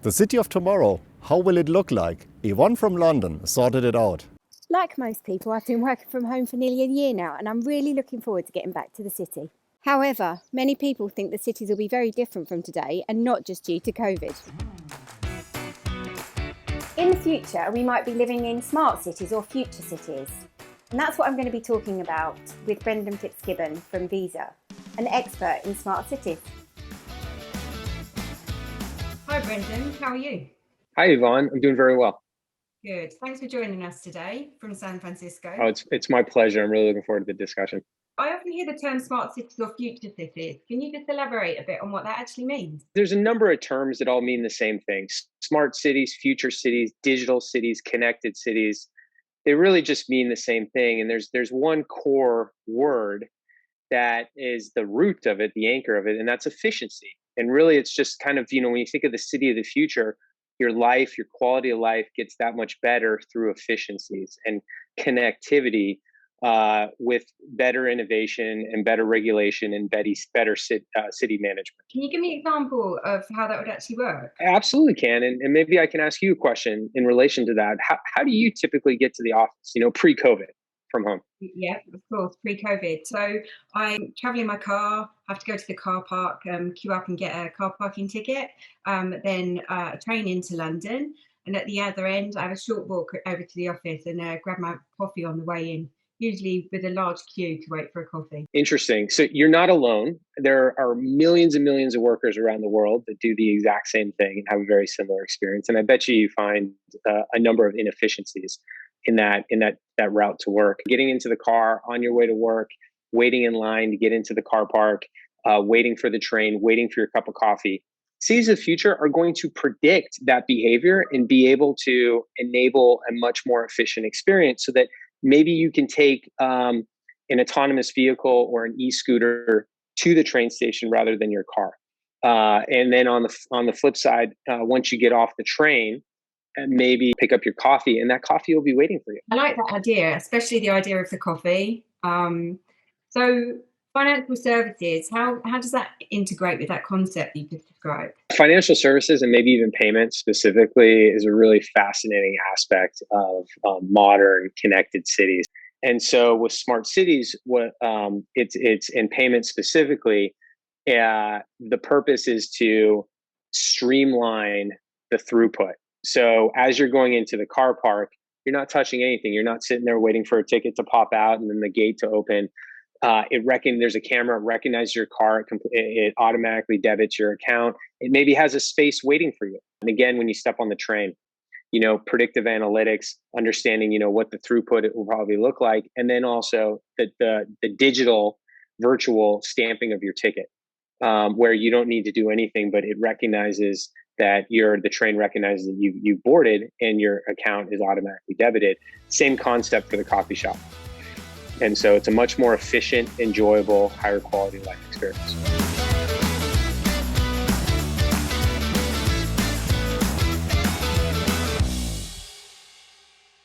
The city of tomorrow, how will it look like? Yvonne from London sorted it out. Like most people, I've been working from home for nearly a year now, and I'm really looking forward to getting back to the city. However, many people think the cities will be very different from today, and not just due to COVID. In the future, we might be living in smart cities or future cities. And that's what I'm going to be talking about with Brendan Fitzgibbon from Visa, an expert in smart cities. Hi Brendan, how are you? Hi Yvonne, I'm doing very well. Good. Thanks for joining us today from San Francisco. Oh, it's my pleasure. I'm really looking forward to the discussion. I often hear the term smart cities or future cities. Can you just elaborate a bit on what that actually means? There's a number of terms that all mean the same thing. Smart cities, future cities, digital cities, connected cities. They really just mean the same thing. And there's one core word that is the root of it, the anchor of it, and that's efficiency. And really it's just kind of, when you think of the city of the future, your life, your quality of life gets that much better through efficiencies and connectivity with better innovation and better regulation and better city management. Can you give me an example of how that would actually work? I absolutely can. And maybe I can ask you a question in relation to that. How do you typically get to the office, pre-COVID from home? Yeah, of course, pre-COVID. So I travel in my car, have to go to the car park, queue up and get a car parking ticket, then a train into London. And at the other end, I have a short walk over to the office and grab my coffee on the way in, usually with a large queue to wait for a coffee. Interesting. So you're not alone. There are millions and millions of workers around the world that do the exact same thing and have a very similar experience. And I bet you find a number of inefficiencies in that route to work. Getting into the car on your way to work, waiting in line to get into the car park, waiting for the train, waiting for your cup of coffee. Cities of the future are going to predict that behavior and be able to enable a much more efficient experience so that maybe you can take an autonomous vehicle or an e-scooter to the train station rather than your car. And then on the flip side, once you get off the train, and maybe pick up your coffee, and that coffee will be waiting for you. I like that idea, especially the idea of the coffee. So financial services, how does that integrate with that concept you just described? Financial services and maybe even payments specifically is a really fascinating aspect of modern connected cities. And so with smart cities, it's in payments specifically, the purpose is to streamline the throughput. So as you're going into the car park, you're not touching anything. You're not sitting there waiting for a ticket to pop out and then the gate to open. There's a camera, it recognizes your car, it automatically debits your account. It maybe has a space waiting for you. And again, when you step on the train, predictive analytics, understanding, what the throughput it will probably look like. And then also the digital virtual stamping of your ticket, where you don't need to do anything, but it recognizes that the train recognizes that you boarded and your account is automatically debited. Same concept for the coffee shop. And so it's a much more efficient, enjoyable, higher quality life experience.